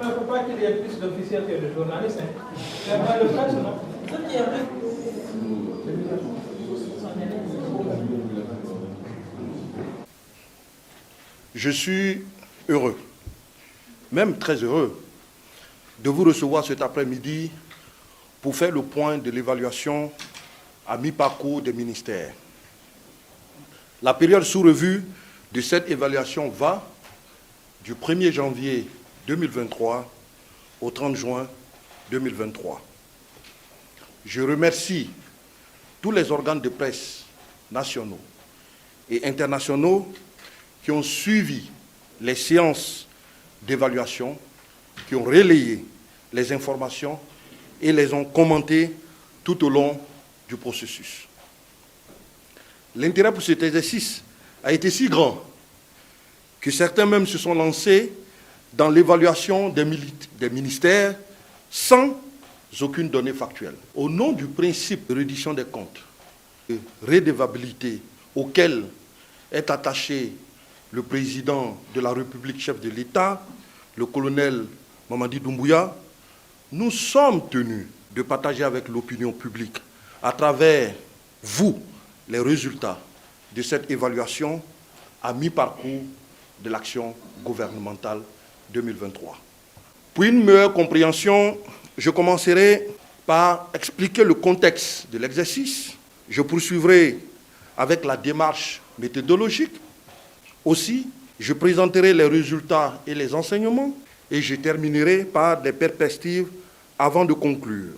Il ne faut pas qu'il y ait plus d'officiels que de journalistes. C'est pas le cas, non? Je suis heureux, même très heureux, de vous recevoir cet après-midi pour faire le point de l'évaluation à mi-parcours des ministères. La période sous revue de cette évaluation va du 1er janvier 2023 au 30 juin 2023. Je remercie tous les organes de presse nationaux et internationaux qui ont suivi les séances d'évaluation, qui ont relayé les informations et les ont commentées tout au long du processus. L'intérêt pour cet exercice a été si grand que certains même se sont lancés dans l'évaluation des ministères sans aucune donnée factuelle. Au nom du principe de reddition des comptes, de redevabilité auquel est attaché le président de la République, chef de l'État, le colonel Mamadi Doumbouya, nous sommes tenus de partager avec l'opinion publique, à travers vous, les résultats de cette évaluation à mi-parcours de l'action gouvernementale 2023. Pour une meilleure compréhension, je commencerai par expliquer le contexte de l'exercice. Je poursuivrai avec la démarche méthodologique. Aussi, je présenterai les résultats et les enseignements et je terminerai par des perspectives avant de conclure.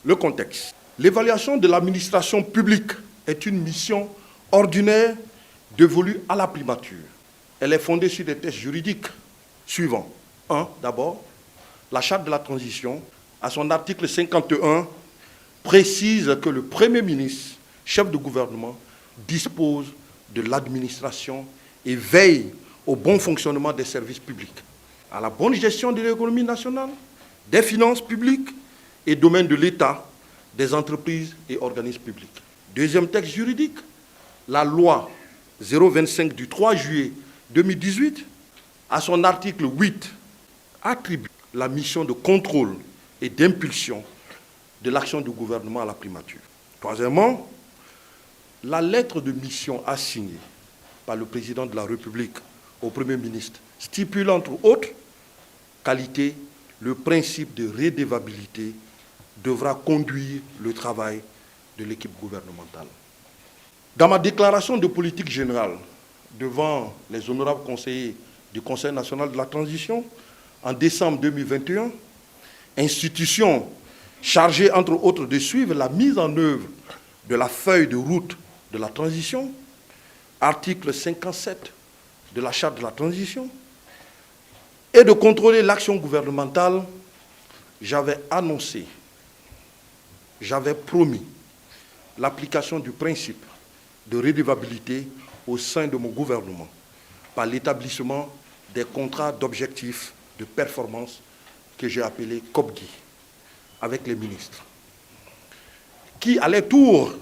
Le contexte. L'évaluation de l'administration publique est une mission ordinaire dévolue à la primature. Elle est fondée sur des textes juridiques suivants. 1. D'abord, la Charte de la transition, à son article 51, précise que le Premier ministre, chef de gouvernement, dispose de l'administration et veille au bon fonctionnement des services publics, à la bonne gestion de l'économie nationale, des finances publiques et domaines de l'État, des entreprises et organismes publics. Deuxième texte juridique, la loi 025 du 3 juillet 2018, à son article 8, attribue la mission de contrôle et d'impulsion de l'action du gouvernement à la primature. Troisièmement, la lettre de mission assignée par le président de la République au Premier ministre stipule entre autres qualités le principe de redevabilité devra conduire le travail de l'équipe gouvernementale. Dans ma déclaration de politique générale devant les honorables conseillers du Conseil national de la transition en décembre 2021, institution chargée entre autres de suivre la mise en œuvre de la feuille de route de la transition, article 57 de la Charte de la transition, et de contrôler l'action gouvernementale, j'avais annoncé, j'avais promis l'application du principe de redevabilité au sein de mon gouvernement par l'établissement des contrats d'objectifs de performance que j'ai appelés COBGI avec les ministres, qui à leur tour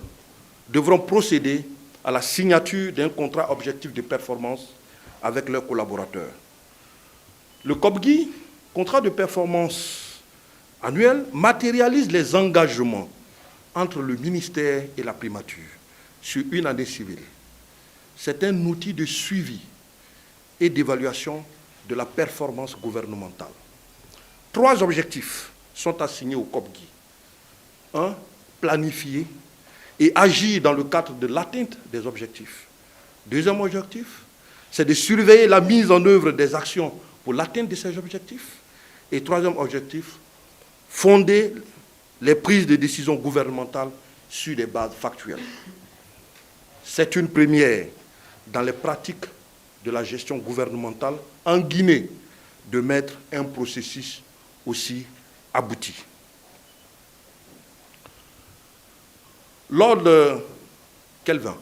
devront procéder à la signature d'un contrat objectif de performance avec leurs collaborateurs. Le COBGI, contrat de performance annuel, matérialise les engagements entre le ministère et la primature sur une année civile. C'est un outil de suivi et d'évaluation de la performance gouvernementale. 3 objectifs sont assignés au COBGI. 1. Planifier et agir dans le cadre de l'atteinte des objectifs. Deuxième objectif, c'est de surveiller la mise en œuvre des actions pour l'atteinte de ces objectifs. Et troisième objectif, fonder les prises de décisions gouvernementales sur des bases factuelles. C'est une première dans les pratiques de la gestion gouvernementale en Guinée de mettre un processus aussi abouti. Lord Kelvin,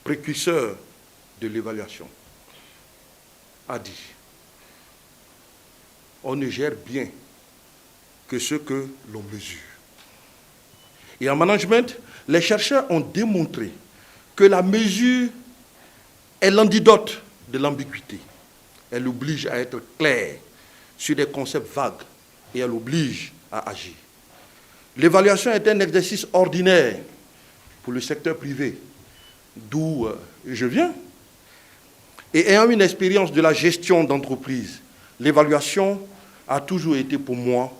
précurseur de l'évaluation, a dit « On ne gère bien que ce que l'on mesure ». Et en management, les chercheurs ont démontré que la mesure est l'antidote de l'ambiguïté. Elle oblige à être claire sur des concepts vagues et elle oblige à agir. L'évaluation est un exercice ordinaire pour le secteur privé, d'où je viens. Et ayant une expérience de la gestion d'entreprise, l'évaluation a toujours été pour moi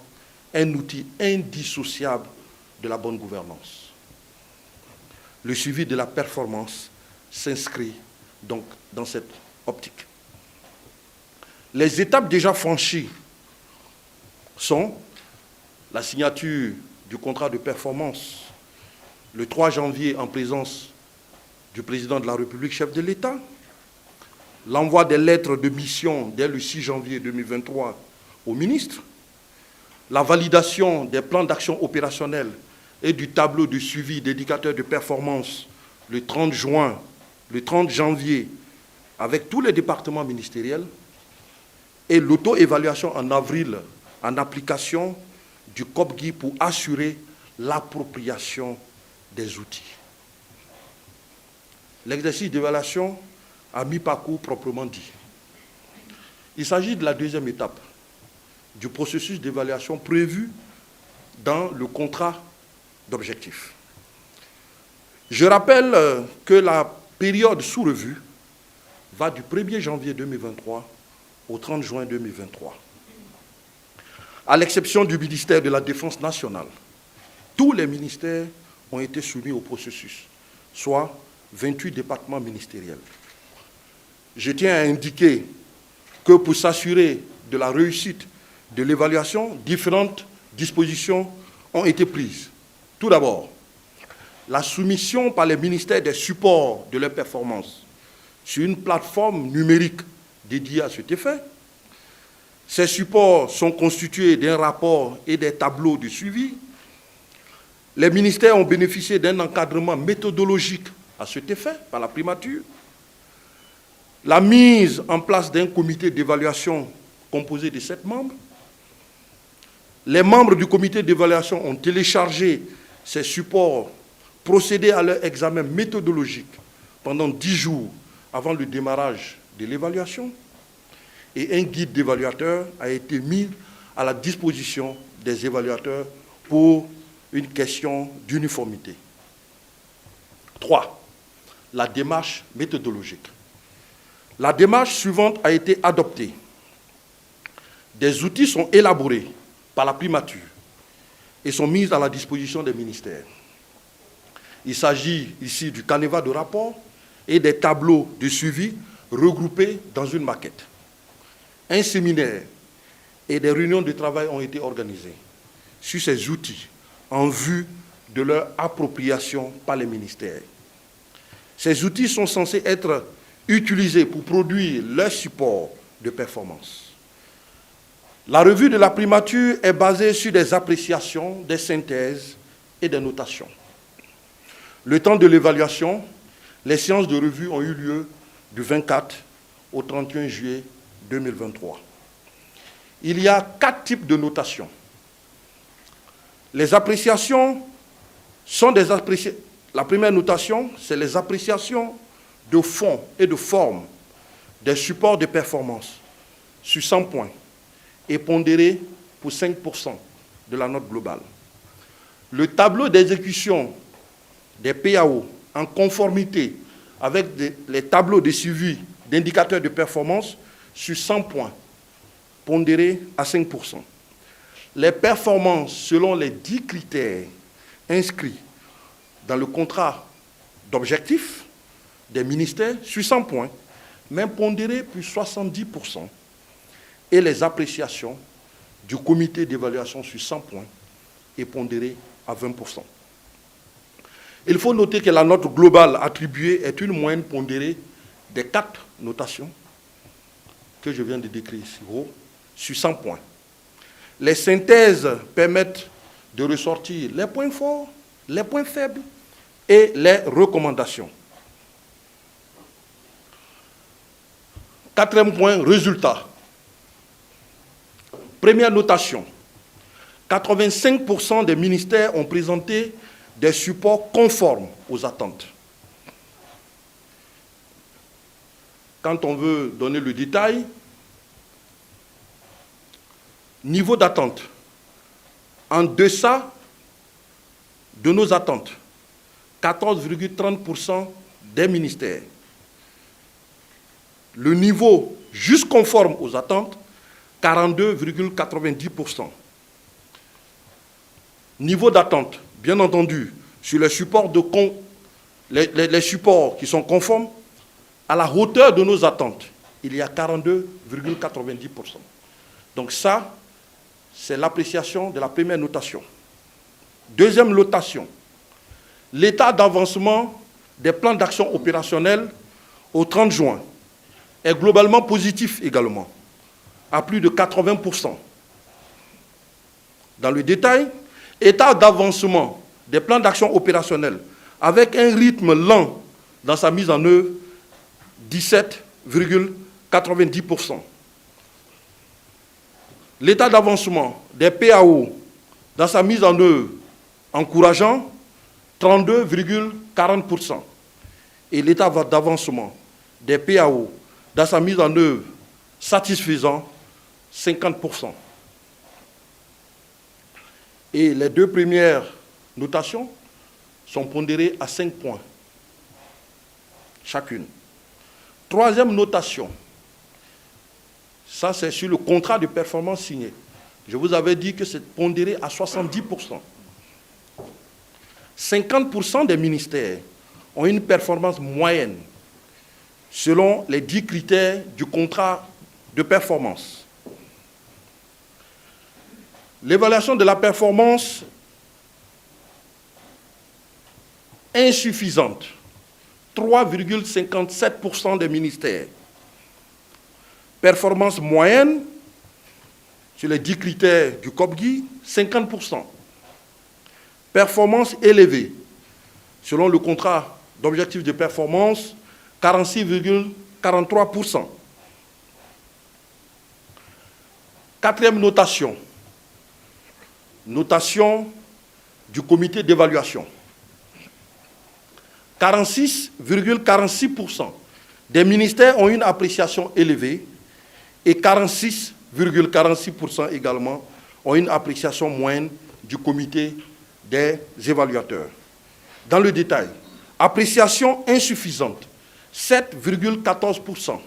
un outil indissociable de la bonne gouvernance. Le suivi de la performance s'inscrit donc dans cette optique. Les étapes déjà franchies sont la signature du contrat de performance le 3 janvier en présence du président de la République, chef de l'État, l'envoi des lettres de mission dès le 6 janvier 2023 au ministre, la validation des plans d'action opérationnels et du tableau de suivi d'indicateurs de performance le 30 janvier avec tous les départements ministériels et l'auto-évaluation en avril en application du COPGI pour assurer l'appropriation des outils. L'exercice d'évaluation à mi-parcours proprement dit. Il s'agit de la deuxième étape du processus d'évaluation prévu dans le contrat d'objectifs. Je rappelle que la période sous revue va du 1er janvier 2023 au 30 juin 2023. À l'exception du ministère de la Défense nationale, tous les ministères ont été soumis au processus, soit 28 départements ministériels. Je tiens à indiquer que pour s'assurer de la réussite de l'évaluation, différentes dispositions ont été prises. Tout d'abord, la soumission par les ministères des supports de leurs performances sur une plateforme numérique dédiée à cet effet. Ces supports sont constitués d'un rapport et des tableaux de suivi. Les ministères ont bénéficié d'un encadrement méthodologique à cet effet par la primature. La mise en place d'un comité d'évaluation composé de 7 membres. Les membres du comité d'évaluation ont téléchargé ces supports, procédé à leur examen méthodologique pendant 10 jours avant le démarrage de l'évaluation. Et un guide d'évaluateurs a été mis à la disposition des évaluateurs pour une question d'uniformité. 3. La démarche méthodologique. La démarche suivante a été adoptée. Des outils sont élaborés par la primature et sont mis à la disposition des ministères. Il s'agit ici du canevas de rapport et des tableaux de suivi regroupés dans une maquette. Un séminaire et des réunions de travail ont été organisées sur ces outils en vue de leur appropriation par les ministères. Ces outils sont censés être utilisés pour produire leur support de performance. La revue de la primature est basée sur des appréciations, des synthèses et des notations. Le temps de l'évaluation, les séances de revue ont eu lieu du 24 au 31 juillet 2023. Il y a 4 types de notations. Les appréciations sont des appréciations. La première notation, c'est les appréciations de fond et de forme des supports de performance sur 100 points et pondérés pour 5% de la note globale. Le tableau d'exécution des PAO en conformité avec les tableaux de suivi d'indicateurs de performance sur 100 points, pondérés à 5%. Les performances selon les 10 critères inscrits dans le contrat d'objectifs des ministères sur 100 points, même pondérés pour 70%, et les appréciations du comité d'évaluation sur 100 points et pondérées à 20%. Il faut noter que la note globale attribuée est une moyenne pondérée des 4 notations que je viens de décrire ici haut, sur 100 points. Les synthèses permettent de ressortir les points forts, les points faibles et les recommandations. 4e point, résultat. Première notation, 85% des ministères ont présenté des supports conformes aux attentes. Quand on veut donner le détail, Niveau d'attente. En deçà de nos attentes, 14,30% des ministères. Le niveau juste conforme aux attentes, 42,90%. Niveau d'attente, bien entendu, sur les supports, les supports qui sont conformes à la hauteur de nos attentes, il y a 42,90%. Donc ça, c'est l'appréciation de la première notation. Deuxième notation, l'état d'avancement des plans d'action opérationnels au 30 juin est globalement positif également, à plus de 80%. Dans le détail, état d'avancement des plans d'action opérationnels avec un rythme lent dans sa mise en œuvre, 17,90%. L'état d'avancement des PAO dans sa mise en œuvre encourageant, 32,40%. Et l'état d'avancement des PAO dans sa mise en œuvre satisfaisant, 50%. Et les deux premières notations sont pondérées à 5 points chacune. Troisième notation, ça c'est sur le contrat de performance signé. Je vous avais dit que c'est pondéré à 70%. 50% des ministères ont une performance moyenne selon les 10 critères du contrat de performance. L'évaluation de la performance insuffisante, 3,57% des ministères. Performance moyenne, sur les 10 critères du COPGI, 50%. Performance élevée, selon le contrat d'objectif de performance, 46,43%. Quatrième notation, notation du comité d'évaluation. 46,46% des ministères ont une appréciation élevée et 46,46% également ont une appréciation moyenne du comité des évaluateurs. Dans le détail, appréciation insuffisante, 7,14%.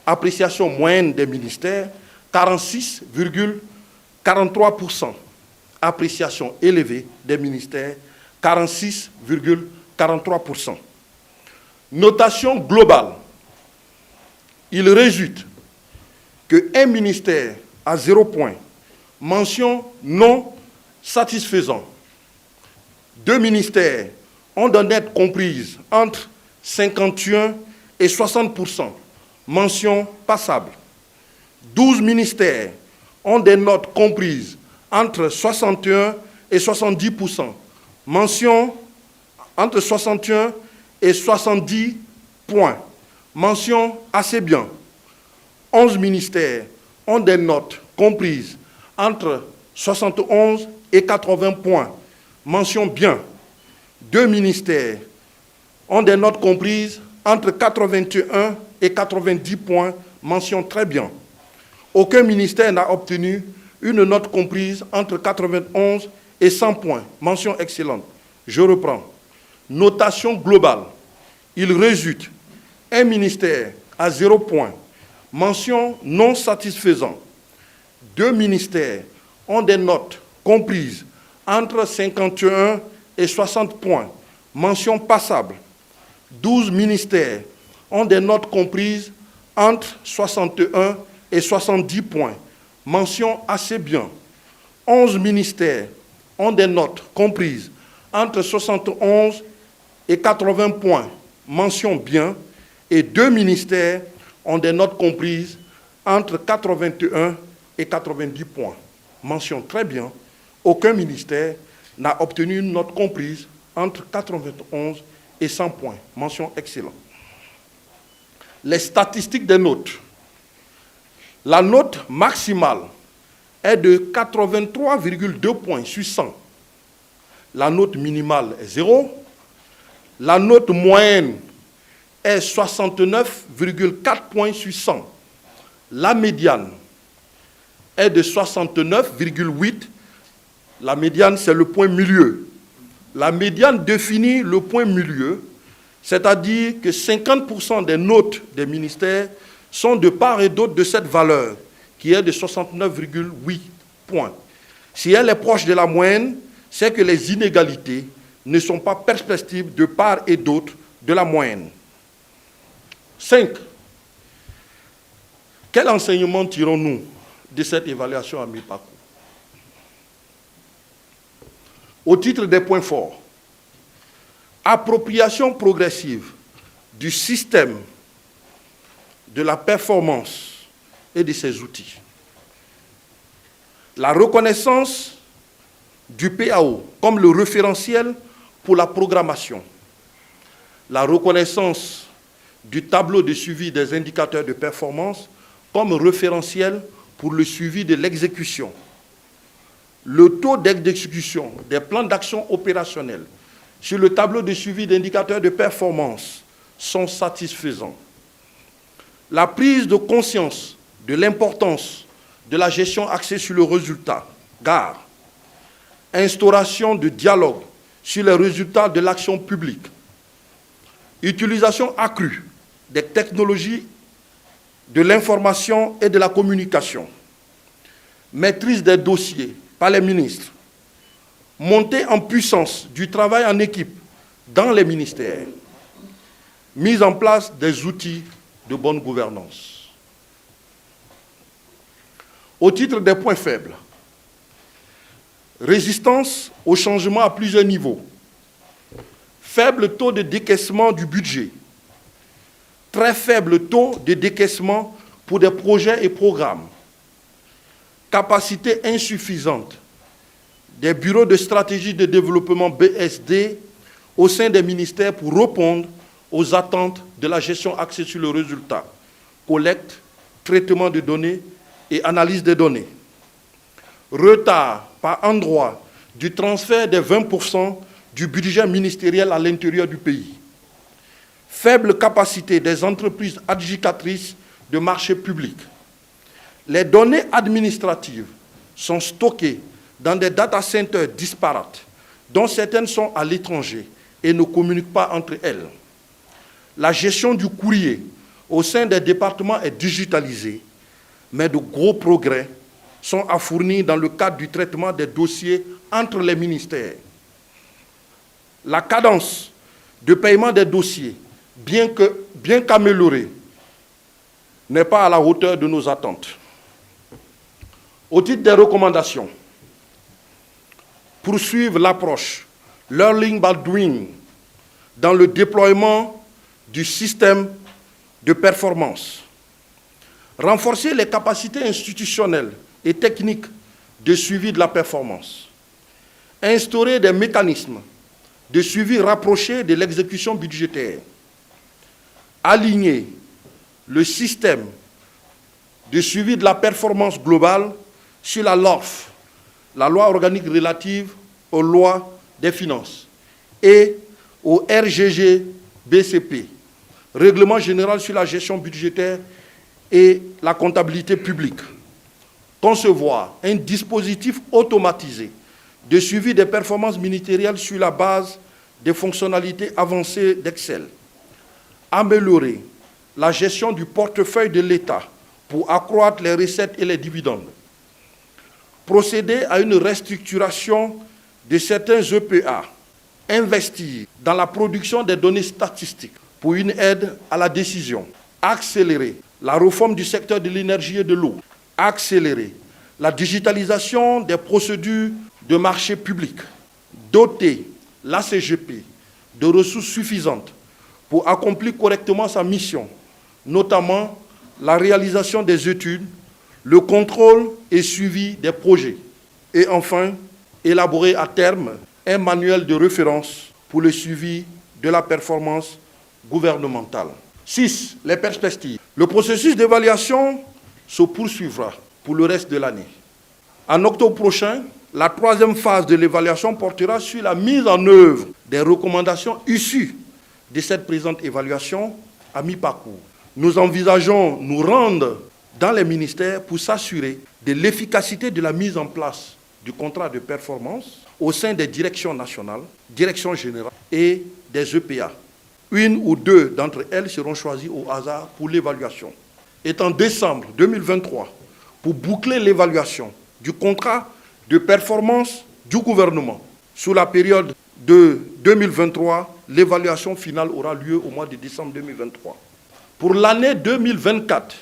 Appréciation moyenne des ministères, 46,43%. Appréciation élevée des ministères, 46,43%. Notation globale. Il résulte qu'un ministère à 0 point, mention non satisfaisant. 2 ministères ont des notes comprises entre 51 et 60%, mention passable. 12 ministères ont des notes comprises entre 61 et 70%, mention entre 61 et 70 points, mention assez bien. 11 ministères ont des notes comprises entre 71 et 80 points, mention bien. 2 ministères ont des notes comprises entre 81 et 90 points, mention très bien. Aucun ministère n'a obtenu une note comprise entre 91 et 100 points, mention excellente. Je reprends. Notation globale. Il résulte un ministère à 0 point, mention non satisfaisant. 2 ministères ont des notes comprises entre 51 et 60 points, mention passable. 12 ministères ont des notes comprises entre 61 et 70 points, mention assez bien. 11 ministères ont des notes comprises entre 71 et 80 points, mention bien. Et 2 ministères ont des notes comprises entre 81 et 90 points, mention très bien. Aucun ministère n'a obtenu une note comprise entre 91 et 100 points, mention excellente. Les statistiques des notes. La note maximale est de 83,2 points sur 100. La note minimale est 0. La note moyenne est 69,4 points sur 100. La médiane est est de 69,8. La médiane, c'est le point milieu. La médiane définit le point milieu, c'est-à-dire que 50% des notes des ministères sont de part et d'autre de cette valeur, qui est de 69,8 points. Si elle est proche de la moyenne, c'est que les inégalités ne sont pas perceptibles de part et d'autre de la moyenne. 5. Quel enseignement tirons-nous de cette évaluation à mi-parcours? Au titre des points forts, appropriation progressive du système de la performance et de ses outils. La reconnaissance du PAO comme le référentiel pour la programmation. La reconnaissance du tableau de suivi des indicateurs de performance comme référentiel pour le suivi de l'exécution. Le taux d'exécution des plans d'action opérationnels sur le tableau de suivi d'indicateurs de performance sont satisfaisants. La prise de conscience de l'importance de la gestion axée sur le résultat, GAR. Instauration de dialogue sur les résultats de l'action publique. Utilisation accrue des technologies de l'information et de la communication. Maîtrise des dossiers par les ministres. Montée en puissance du travail en équipe dans les ministères. Mise en place des outils de bonne gouvernance. Au titre des points faibles, résistance au changement à plusieurs niveaux, faible taux de décaissement du budget, très faible taux de décaissement pour des projets et programmes, capacité insuffisante des bureaux de stratégie de développement BSD au sein des ministères pour répondre aux attentes de la gestion axée sur le résultat, collecte, traitement de données et analyse des données. Retard par endroit du transfert des 20% du budget ministériel à l'intérieur du pays. Faible capacité des entreprises adjudicatrices de marchés publics. Les données administratives sont stockées dans des data centers disparates, dont certaines sont à l'étranger et ne communiquent pas entre elles. La gestion du courrier au sein des départements est digitalisée, mais de gros progrès sont à fournir dans le cadre du traitement des dossiers entre les ministères. La cadence de paiement des dossiers, bien qu'améliorée, n'est pas à la hauteur de nos attentes. Au titre des recommandations, poursuivre l'approche Learning by Doing dans le déploiement du système de performance. Renforcer les capacités institutionnelles et techniques de suivi de la performance. Instaurer des mécanismes de suivi rapprochés de l'exécution budgétaire. Aligner le système de suivi de la performance globale sur la LORF, la loi organique relative aux lois des finances, et au RGG-BCP, Règlement général sur la gestion budgétaire et la comptabilité publique. Concevoir un dispositif automatisé de suivi des performances ministérielles sur la base des fonctionnalités avancées d'Excel. Améliorer la gestion du portefeuille de l'État pour accroître les recettes et les dividendes. Procéder à une restructuration de certains EPA. Investir dans la production des données statistiques pour une aide à la décision. Accélérer la réforme du secteur de l'énergie et de l'eau. Accélérer la digitalisation des procédures de marché public. Doter l'ACGP de ressources suffisantes pour accomplir correctement sa mission, notamment la réalisation des études, le contrôle et suivi des projets. Et enfin, élaborer à terme un manuel de référence pour le suivi de la performance gouvernementale. 6. Les perspectives. Le processus d'évaluation se poursuivra pour le reste de l'année. En octobre prochain, la troisième phase de l'évaluation portera sur la mise en œuvre des recommandations issues de cette présente évaluation à mi-parcours. Nous envisageons nous rendre dans les ministères pour s'assurer de l'efficacité de la mise en place du contrat de performance au sein des directions nationales, directions générales et des EPA. Une ou deux d'entre elles seront choisies au hasard pour l'évaluation. Et en décembre 2023, pour boucler l'évaluation du contrat de performance du gouvernement, sous la période de 2023, l'évaluation finale aura lieu au mois de décembre 2023. Pour l'année 2024,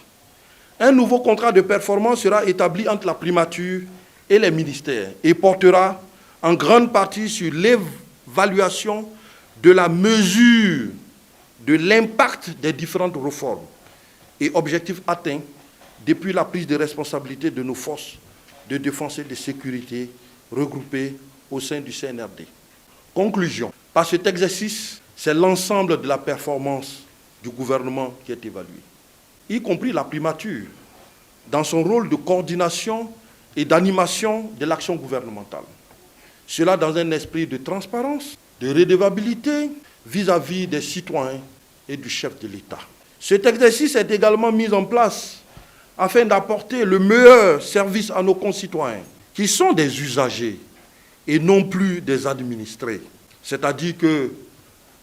un nouveau contrat de performance sera établi entre la primature et les ministères et portera en grande partie sur l'évaluation de la mesure de l'impact des différentes réformes et objectifs atteints depuis la prise de responsabilité de nos forces de défense et de sécurité regroupées au sein du CNRD. Conclusion. Par cet exercice, c'est l'ensemble de la performance du gouvernement qui est évalué, y compris la primature, dans son rôle de coordination et d'animation de l'action gouvernementale. Cela dans un esprit de transparence, de redevabilité vis-à-vis des citoyens et du chef de l'État. Cet exercice est également mis en place afin d'apporter le meilleur service à nos concitoyens, qui sont des usagers et non plus des administrés. C'est-à-dire que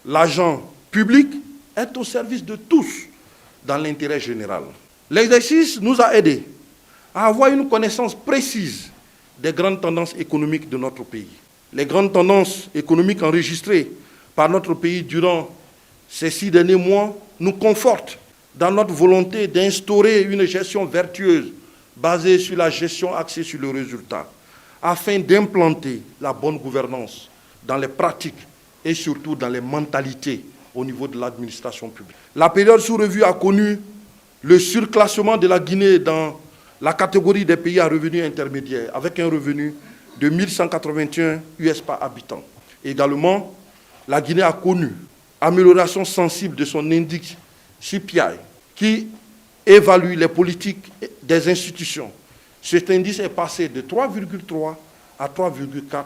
l'agent public est au service de tous dans l'intérêt général. L'exercice nous a aidés à avoir une connaissance précise des grandes tendances économiques de notre pays. Les grandes tendances économiques enregistrées par notre pays durant ces 6 derniers mois nous confortent dans notre volonté d'instaurer une gestion vertueuse basée sur la gestion axée sur le résultat, afin d'implanter la bonne gouvernance dans les pratiques et surtout dans les mentalités au niveau de l'administration publique. La période sous revue a connu le surclassement de la Guinée dans la catégorie des pays à revenus intermédiaires, avec un revenu de 1181 US par habitant. Également, la Guinée a connu amélioration sensible de son indice CPI, qui évalue les politiques des institutions. Cet indice est passé de 3,3 à 3,4,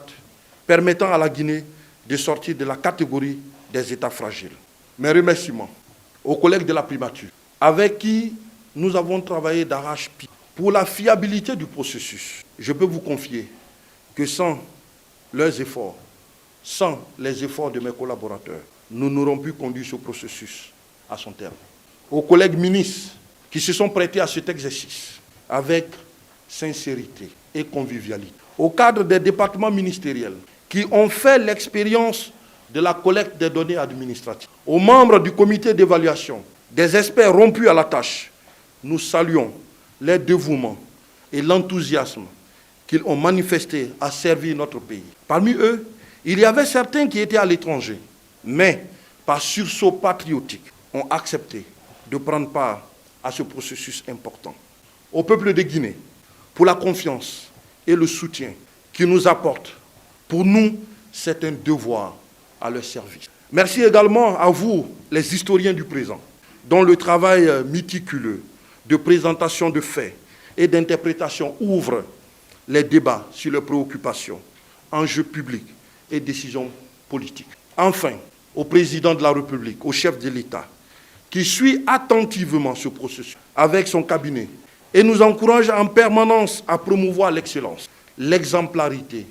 permettant à la Guinée de sortir de la catégorie des États fragiles. Mes remerciements aux collègues de la primature, avec qui nous avons travaillé d'arrache-pied pour la fiabilité du processus. Je peux vous confier que sans leurs efforts, sans les efforts de mes collaborateurs, nous n'aurons pu conduire ce processus à son terme. Aux collègues ministres qui se sont prêtés à cet exercice avec sincérité et convivialité. Au cadre des départements ministériels qui ont fait l'expérience de la collecte des données administratives. Aux membres du comité d'évaluation, des experts rompus à la tâche, nous saluons leur dévouement et l'enthousiasme qu'ils ont manifesté à servir notre pays. Parmi eux, il y avait certains qui étaient à l'étranger, mais par sursaut patriotique, ont accepté de prendre part à ce processus important. Au peuple de Guinée, pour la confiance et le soutien qu'ils nous apportent, pour nous, c'est un devoir à leur service. Merci également à vous, les historiens du présent, dont le travail méticuleux de présentation de faits et d'interprétation ouvre les débats sur les préoccupations, enjeux publics et décisions politiques. Enfin, au président de la République, au chef de l'État, qui suit attentivement ce processus avec son cabinet et nous encourage en permanence à promouvoir l'excellence, l'exemplarité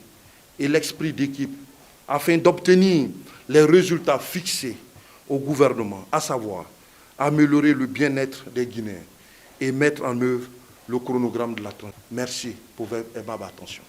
et l'esprit d'équipe afin d'obtenir les résultats fixés au gouvernement, à savoir améliorer le bien-être des Guinéens et mettre en œuvre le chronogramme de la transition. Merci pour votre aimable attention.